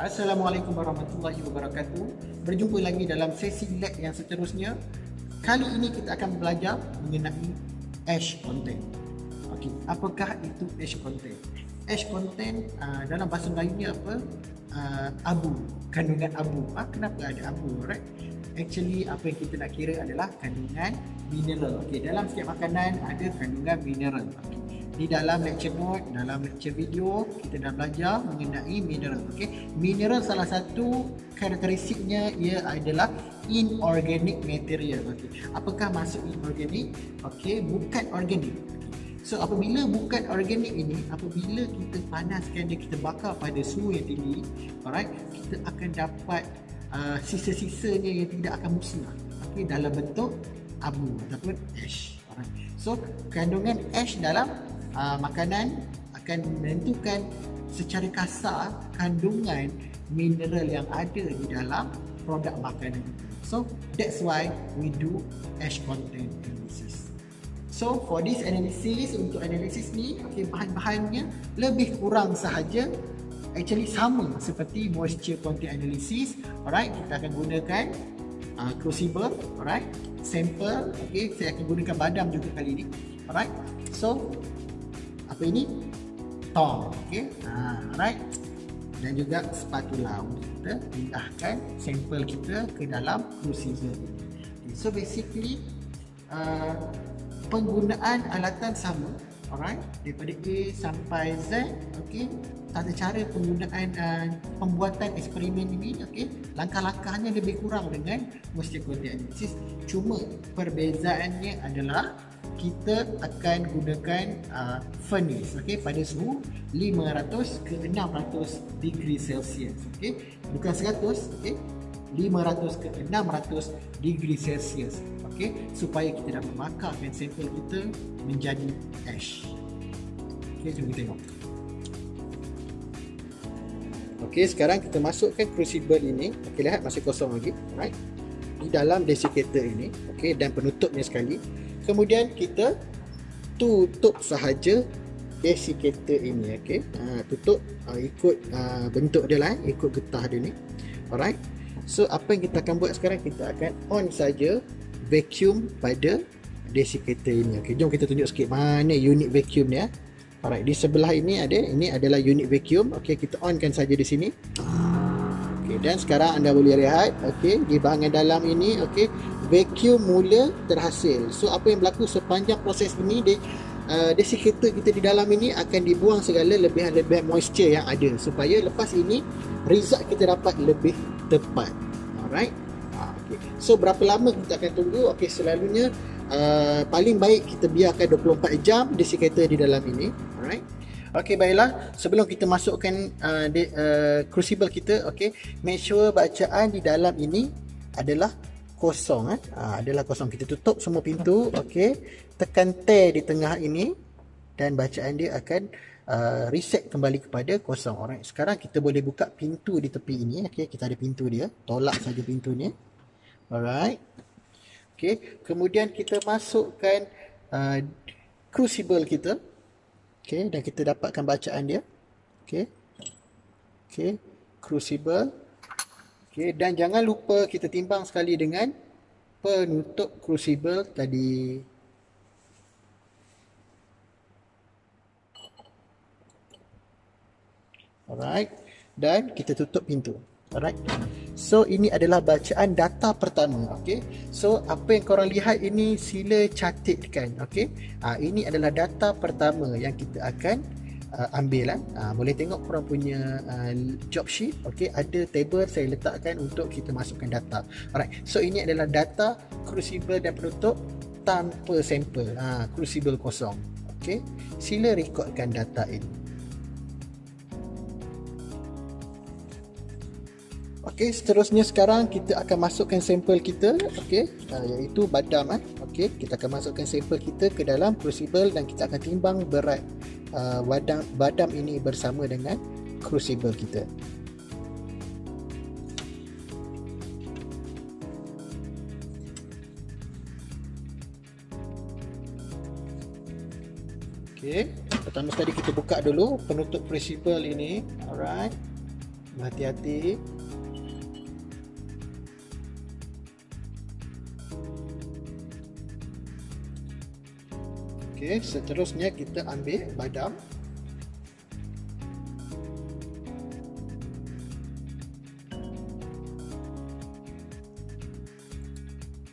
Assalamualaikum warahmatullahi wabarakatuh. Berjumpa lagi dalam sesi lab yang seterusnya. Kali ini kita akan belajar mengenai ash content. Okey, apakah itu ash content? Ash content dalam bahasa Melayunya apa? Abu, kandungan abu. Kenapa ada abu? Right? Actually apa yang kita nak kira adalah kandungan mineral. Okey, dalam setiap makanan ada kandungan mineral. Okay. Di dalam lecture note, dalam lecture video kita dah belajar mengenai mineral. Okey, mineral salah satu karakteristiknya ia adalah inorganic material. Okey, apakah maksud inorganic? Okey, bukan organik. So apabila bukan organik ini, apabila kita panaskan dia, kita bakar pada suhu yang tinggi, alright, kita akan dapat sisa-sisanya yang tidak akan musnah. Okey, dalam bentuk abu ataupun ash. Alright. So kandungan ash dalam makanan akan menentukan secara kasar kandungan mineral yang ada di dalam produk makanan. So that's why we do ash content analysis. So for this analysis, untuk analisis ni, okay, bahan-bahannya lebih kurang sahaja actually sama seperti moisture content analysis. Alright, kita akan gunakan crucible, alright, sample. Okay, saya akan gunakan badam juga kali ini. Alright, so apa ini? Tong, okay, alright, dan juga spatula untuk kita pindahkan sampel kita ke dalam crucible. Okay, so basically penggunaan alatan sama, alright, daripada A sampai Z. Okay, tata cara penggunaan pembuatan eksperimen ini, okay, langkah-langkahnya lebih kurang dengan moisture content analysis. Cuma perbezaannya adalah kita akan gunakan furnace, okay, pada suhu 500 ke 600 degree Celsius, okay, bukan 100, okay, 500 ke 600 degree Celsius, okay, supaya kita dapat bakarkan sampel kita menjadi ash. Okay, jom kita tengok. Okay, sekarang kita masukkan crucible ini. Okay, lihat masih kosong lagi, right, di dalam desiccator ini, okay, dan penutupnya sekali. Kemudian kita tutup sahaja desiccator ini, okay, tutup ikut bentuk dia lah, ikut getah dia ni. Alright, so apa yang kita akan buat sekarang, kita akan on saja vacuum pada desiccator ini. Okay, jom kita tunjuk sikit mana unit vacuum dia. Alright, di sebelah ini ada, ini adalah unit vacuum. Okay, kita onkan saja di sini. Okay, dan sekarang anda boleh lihat, okay, di bahagian dalam ini, okay, vacuum mula terhasil. So apa yang berlaku sepanjang proses ini, desiccator kita di dalam ini akan dibuang segala lebihan-lebihan moisture yang ada, supaya lepas ini result kita dapat lebih tepat. Alright, okay. So berapa lama kita akan tunggu? Okay, selalunya paling baik kita biarkan 24 jam desiccator di dalam ini. Alright. Okey, baiklah, sebelum kita masukkan crucible kita, okey, make sure bacaan di dalam ini adalah kosong, adalah kosong. Kita tutup semua pintu, okey, tekan tab di tengah ini dan bacaan dia akan reset kembali kepada kosong. Alright, sekarang kita boleh buka pintu di tepi ini, okey, kita ada pintu dia, tolak saja pintu ni. Alright. Okey, kemudian kita masukkan crucible kita. Okay, dan kita dapatkan bacaan dia. Okay, okay, crucible. Okay, dan jangan lupa kita timbang sekali dengan penutup crucible tadi. Alright, dan kita tutup pintu. Alright, so ini adalah bacaan data pertama. Okay, so apa yang korang lihat ini sila catatkan. Okay, ini adalah data pertama yang kita akan ambil. Boleh tengok korang punya job sheet. Okay, ada table saya letakkan untuk kita masukkan data. Alright, so ini adalah data crucible dan penutup tanpa sampel, crucible kosong. Okay, sila rekodkan data ini. Okey, seterusnya sekarang kita akan masukkan sampel kita, okey, iaitu badam. Okey, kita akan masukkan sampel kita ke dalam crucible dan kita akan timbang berat badam ini bersama dengan crucible kita. Okey, pertama sekali kita buka dulu penutup crucible ini. Alright. Berhati-hati. Okey, seterusnya kita ambil badam.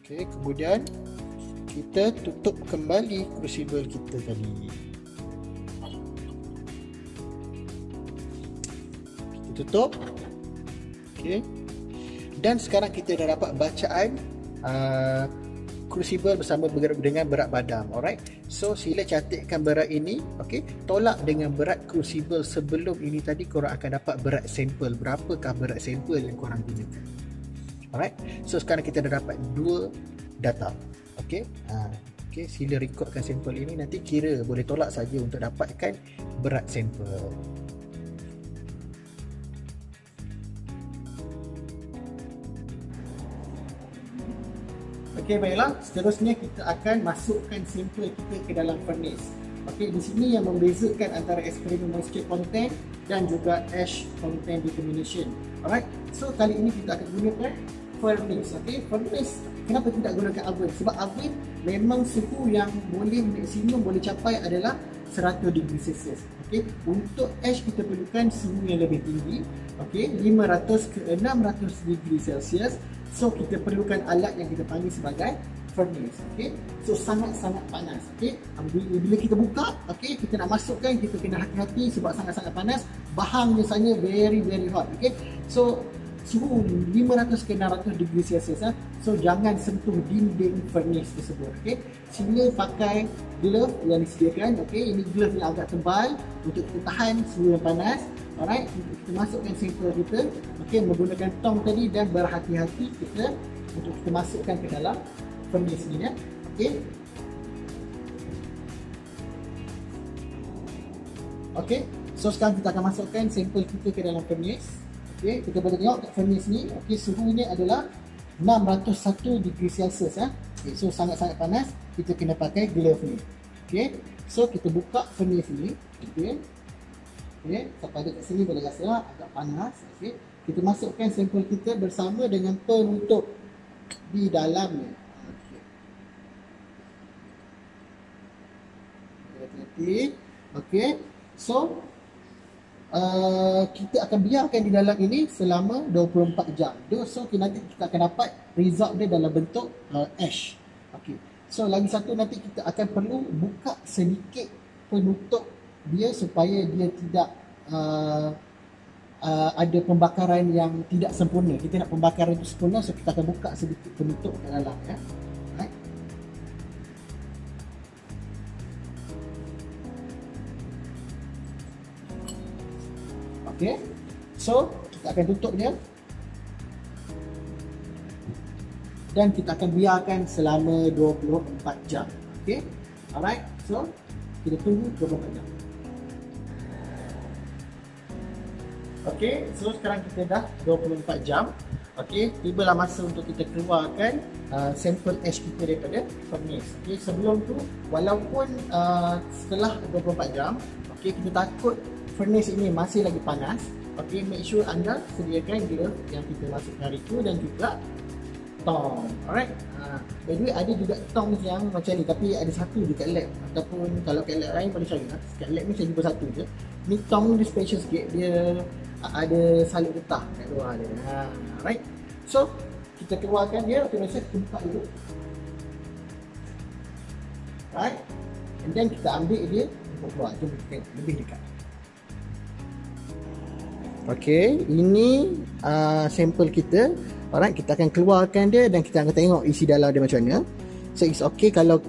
Okey, kemudian kita tutup kembali crucible kita tadi. Kita tutup. Okey. Dan sekarang kita dah dapat bacaan crucible bersama dengan berat badam. Alright. So sila catatkan berat ini, okey. Tolak dengan berat crucible sebelum ini tadi, korang akan dapat berat sampel. Berapakah berat sampel yang korang gunakan? Alright. So sekarang kita dah dapat dua data. Okey. Okey, sila rekodkan sampel ini, nanti kira boleh tolak saja untuk dapatkan berat sampel. Okey, baiklah. Seterusnya kita akan masukkan sampel kita ke dalam furnace. Okey, di sini yang membezakan antara eksperimen moisture content dan juga ash content determination. Alright. So kali ini kita akan gunakan furnace. Okey, furnace. Kenapa tidak gunakan oven? Sebab oven memang suhu yang boleh maksimum boleh capai adalah 100 degree Celsius. Okey, untuk ash kita perlukan suhu yang lebih tinggi. Okey, 500 ke 600 degree Celsius. So kita perlukan alat yang kita panggil sebagai furnace. Okey, so sangat-sangat panas. Okey, bila kita buka, okey, kita nak masukkan, kita kena hati-hati sebab sangat-sangat panas. Bahan misalnya very hot. Okey, so suhu 500 ke 600 degree Celsius. So jangan sentuh dinding furnace tersebut. Okey, sila pakai glove yang disediakan. Okey, ini glove yang agak tebal untuk kita tahan suhu yang panas. Alright, kita masukkan sampel kita. Okey, menggunakan tong tadi dan berhati-hati kita untuk kita masukkan ke dalam furnace ni ya. Okey. Okey, so sekarang kita akan masukkan sampel kita ke dalam furnace. Okey, kita boleh tengok kat furnace ni, okey, suhunya adalah 601 degree Celsius ya. Okay, so sangat-sangat panas, kita kena pakai glove ni. Okey, so kita buka furnace ni. Okey. Okey, sampai dekat sini boleh rasa agak panas. Okey, kita masukkan sampel kita bersama dengan penutup di dalamnya. Okey. Hati-hati. Okey. So kita akan biarkan di dalam ini selama 24 jam. So nanti kita akan dapat result dia dalam bentuk ash. Okey. So lagi satu, nanti kita akan perlu buka sedikit penutup dia supaya dia tidak ada pembakaran yang tidak sempurna. Kita nak pembakaran itu sempurna, so kita akan buka sedikit penutup ke dalam ya. Right. Okey. So kita akan tutup dia. Dan kita akan biarkan selama 24 jam. Okey. Alright. So kita tunggu 24 jam. Okey, so sekarang kita dah 24 jam. Okey, tibalah masa untuk kita keluarkan sampel ash kita daripada furnace. Okey, sebelum tu walaupun setelah 24 jam, okey, kita takut furnace ini masih lagi panas. Okey, make sure anda sediakan glove yang kita masukkan hari tu dan juga tong. Alright. By the way, ada juga tong yang macam ni, tapi ada satu je kat lab, ataupun kalau kat lab lain boleh cari lah. Kat lab ni saya jumpa satu je. Ni tong dia special sikit, dia ada salib getah kat luar dia. Alright. So kita keluarkan dia, kita rasa kita buka dulu. Right. And then kita ambil dia untuk keluar. Jom kita lebih dekat. Okey, ini sampel kita. Alright, kita akan keluarkan dia dan kita akan tengok isi dalam dia macam mana. So it's okay, kalau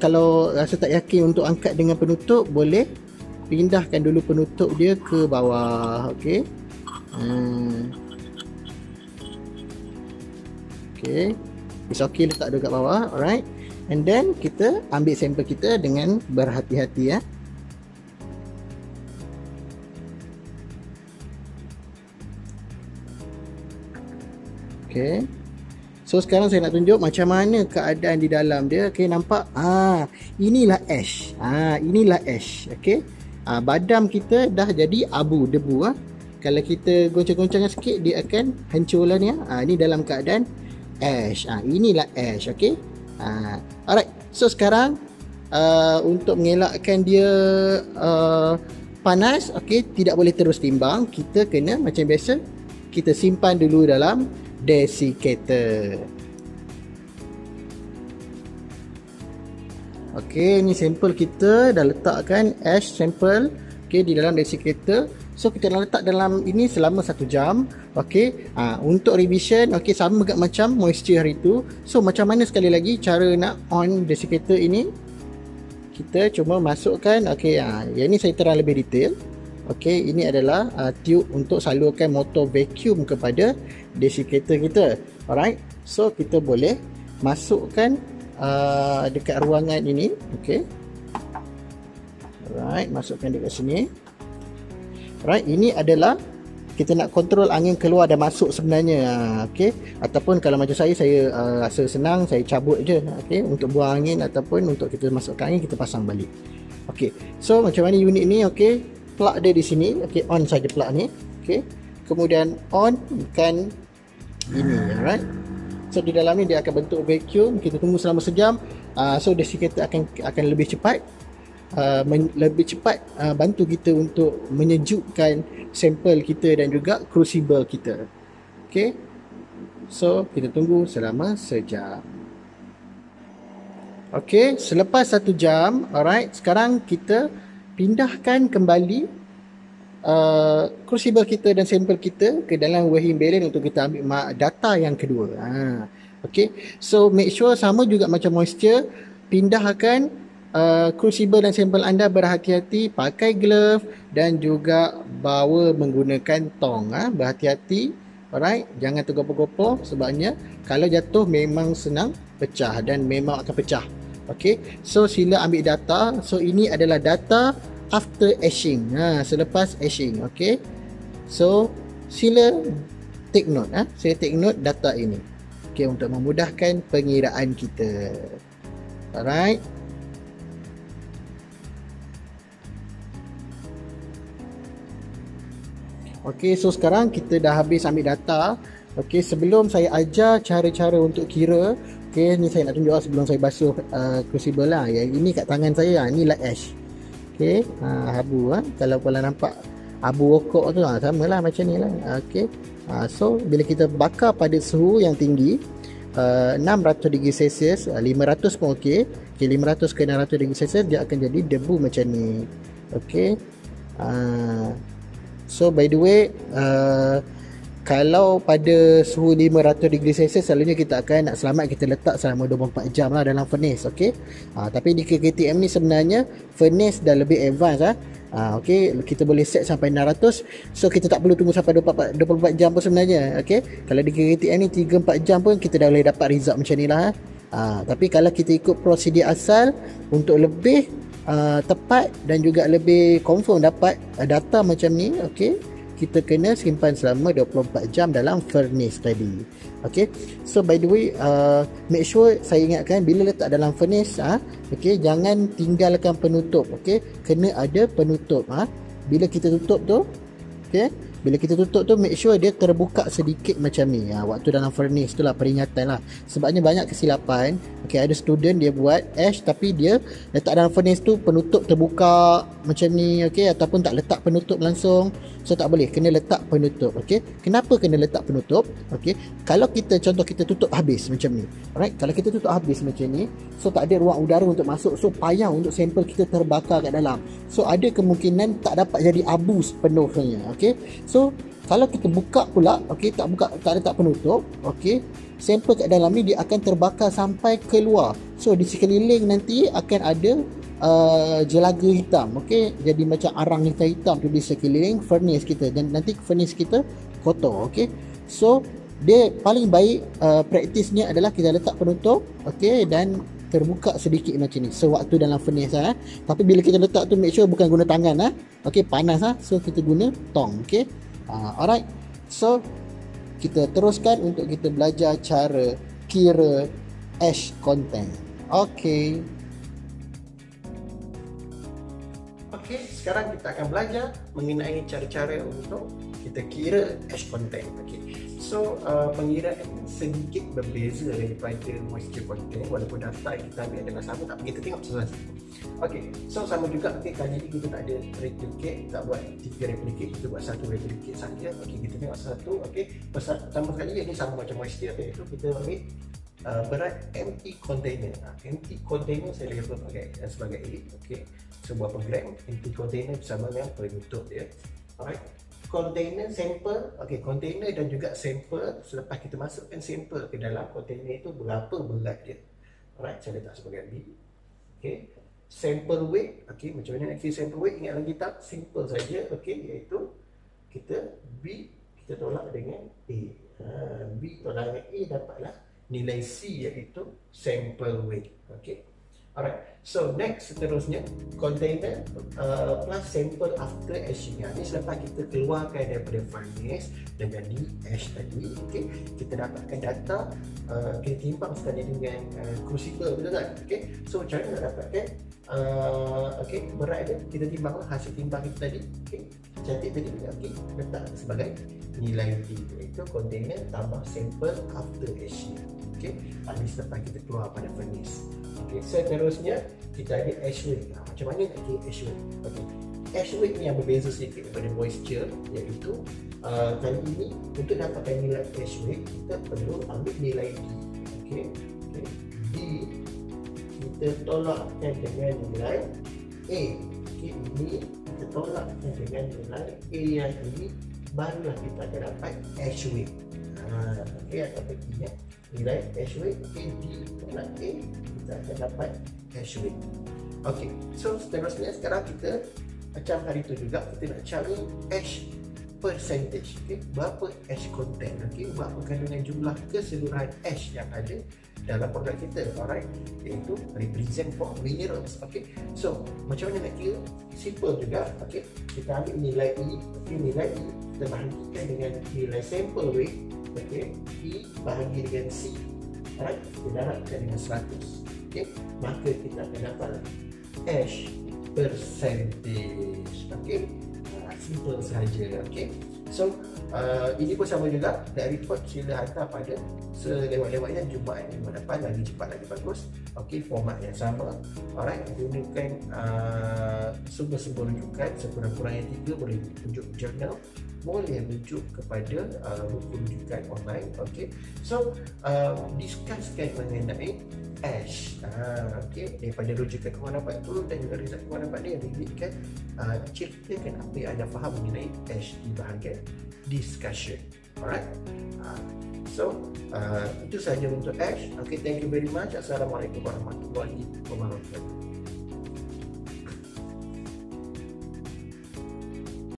rasa tak yakin untuk angkat dengan penutup, boleh pindahkan dulu penutup dia ke bawah. Okey. Okey. It's okay, letak dia kat bawah. Alright. And then kita ambil sampel kita dengan berhati-hati ya. Okey. So sekarang saya nak tunjuk macam mana keadaan di dalam dia. Okey, nampak? Inilah ash. Inilah ash. Okey. Badam kita dah jadi abu, debu Kalau kita goncang-goncangkan sikit, dia akan hancur lah ni. Ni dalam keadaan ash. Inilah ash. Okay. Alright. So sekarang untuk mengelakkan dia panas, okay, tidak boleh terus timbang. Kita kena macam biasa, kita simpan dulu dalam desiccator. Okay, ni sampel kita dah letakkan ash sampel, okay, di dalam desiccator. So kita dah letak dalam ini selama 1 jam. Okay, untuk revision, okay, sama juga macam moisture hari tu. So macam mana sekali lagi cara nak on desiccator ini? Kita cuma masukkan, okay, yang ini saya terang lebih detail. Okay, ini adalah tube untuk salurkan motor vacuum kepada desiccator kita. Alright, so kita boleh masukkan dekat ruangan ini. Okay, alright, masukkan dekat sini. Right, ini adalah kita nak kontrol angin keluar dan masuk sebenarnya. Okay, ataupun kalau macam saya rasa senang, saya cabut je, okay, untuk buang angin, ataupun untuk kita masukkan angin, kita pasang balik. Okay, so macam mana unit ni? Okay, plug dia di sini. Okay, on saja plug ni. Okay, kemudian on kan ini. Alright, so di dalam ni dia akan bentuk vacuum. Kita tunggu selama sejam. So desiccator akan lebih cepat. Lebih cepat bantu kita untuk menyejukkan sampel kita dan juga crucible kita. Okay, so kita tunggu selama sejam. Okay, selepas 1 jam, alright, sekarang kita pindahkan kembali crucible kita dan sampel kita ke dalam weighing balance untuk kita ambil data yang kedua. Okay, so make sure sama juga macam moisture, pindahkan crucible dan sampel anda berhati-hati, pakai glove dan juga bawa menggunakan tong. Berhati-hati, alright, jangan tergopoh-gopoh, sebabnya kalau jatuh memang senang pecah dan memang akan pecah. Okay, so sila ambil data. So ini adalah data after ashing, selepas ashing. Okay, so sila take note, saya take note data ini, okay, untuk memudahkan pengiraan kita. Alright, ok, so sekarang kita dah habis ambil data. Ok, sebelum saya ajar cara-cara untuk kira, ok, ni saya nak tunjuk sebelum saya basuh crucible lah. Yang ini kat tangan saya, ni light ash. Ok, abu, kalau korang nampak abu rokok tu, sama lah macam ni lah. Ok, so bila kita bakar pada suhu yang tinggi, 600 degree Celsius, 500 pun ok. Ok, 500 ke 600 degree Celsius, dia akan jadi debu macam ni. Ok, so by the way, kalau pada suhu 500 degree Celsius, selalunya kita akan nak selamat, kita letak selama 24 jam lah dalam furnace. Okay, tapi di KTM ni sebenarnya furnace dah lebih advance. Okay, kita boleh set sampai 600. So kita tak perlu tunggu sampai 24 jam pun sebenarnya. Okay, kalau di KTM ni 3-4 jam pun kita dah boleh dapat result macam ni lah. Tapi kalau kita ikut prosedur asal, untuk lebih tepat dan juga lebih confirm dapat data macam ni, okay, kita kena simpan selama 24 jam dalam furnace tadi. Okay, so by the way, make sure saya ingatkan bila letak dalam furnace, okay, jangan tinggalkan penutup. Okay, kena ada penutup. Bila kita tutup tu, okay, bila kita tutup tu, make sure dia terbuka sedikit macam ni. Waktu dalam furnace tu lah, peringatan lah. Sebabnya banyak kesilapan. Okay, ada student dia buat ash tapi dia letak dalam furnace tu penutup terbuka macam ni. Okay, ataupun tak letak penutup langsung. So tak boleh, kena letak penutup. Okay, kenapa kena letak penutup? Okay, kalau kita contoh kita tutup habis macam ni, alright, kalau kita tutup habis macam ni, so tak ada ruang udara untuk masuk. So payah untuk sampel kita terbakar kat dalam. So ada kemungkinan tak dapat jadi abu sepenuhnya. Okay, so kalau kita buka pula, okay, tak letak penutup, okay, sampel kat dalam ni dia akan terbakar sampai keluar. So di sekeliling nanti akan ada jelaga hitam. Okay, jadi macam arang hitam-hitam tu di sekeliling furnace kita, dan nanti furnace kita kotor. Okay, so dia paling baik praktisnya adalah kita letak penutup, okay, dan terbuka sedikit macam ni sewaktu dalam furnace. Tapi bila kita letak tu, make sure bukan guna tangan. Okay, panas. So kita guna tong. Okay, alright, so kita teruskan untuk kita belajar cara kira ash content. Okay, sekarang kita akan belajar mengenai cara-cara untuk kita kira ash content. Okay. So pengiraan sedikit berbeza daripada moisture content, walaupun daftar yang kita ambil adalah sama, tapi kita tengok satu-satu. Okay, so sama juga. Okay, kali ni kita tak ada replicate, tak buat 3 replicate, kita buat 1 replicate saja. Okay, kita tengok satu. Okay, pertama sekali ini sama macam moisture, iaitu kita ambil berat empty container. Empty container saya label sebagai A. Okay, sebuah program empty container bersama dengan penutup dia. Alright, container sampel. Okay, container dan juga sampel. Selepas kita masukkan sampel ke dalam container itu, berapa berat dia. Alright, saya letak sebagai B. Okay, sample weight. Okay, macam mana nak kira sample weight? Ingat lagi tak? Simple saja. Okay, iaitu kita B kita tolak dengan A. B tolak dengan A, dapatlah nilai C, iaitu sample weight. Okay, alright. So next, seterusnya container plus sample after ashing. Ini selepas kita keluarkan daripada furnace dengan di ash tadi. Okay, kita dapatkan data, kita timbang sekali dengan crucible, betul tak? Okay, so cara nak dapatkan okay, berat dia, kita timbang hasil timbang kita tadi. Okay, cantik tadi. Okay, letak sebagai nilai D, iaitu container tambah sample after ashing. Okay, ini selepas kita keluar pada furnace. Okay, seterusnya kita ada ash weight. Macam mana nak kira ash weight? Okay, ash weight ni yang berbeza sedikit daripada moisture, iaitu kali ini untuk dapatkan nilai ash weight kita perlu ambil nilai D. Okay, D kita tolakkan dengan nilai A. Okay, ini kita tolakkan dengan nilai A yang ini, barulah kita akan dapat ash weight. Okay, atau begini nilai ash weight. Okay, D tolak A, kita akan dapat ash weight. Okay, so seterusnya sekarang kita macam hari tu juga kita nak cari ash percentage. Okay, berapa ash content. Okay, berapa kandungan jumlah keseluruhan ash yang ada dalam produk kita. Alright, iaitu represent for minerals. Okay, so macam mana nak kira? Simple juga. Okay, kita ambil nilai E. Okay, nilai E kita bahagikan dengan nilai sample weight. Okay, E bahagi dengan C. Alright, kita darabkan dengan 100. Okay, maka kita akan dapat ash percentage. Okay, simple sahaja. Okay, so ini pun sama juga. Dari report sila hantar pada selewat-lewatnya Jumaat minggu depan, lagi cepat lagi bagus. Okay, format yang sama. Alright, gunakan sumber-sumber rujukan, sekurang-kurangnya 3. Boleh rujuk jurnal, boleh rujuk kepada buku rujukan online. Okay, so discusskan mengenai ash. Okay, daripada rujukan kawan dapat tu dan juga result kawan dapat ni, readkan, ceritakan apa yang anda faham mengenai ash di bahagian discussion. Alright, so itu sahaja untuk ash. Okay, thank you very much. Assalamualaikum warahmatullahi wabarakatuh.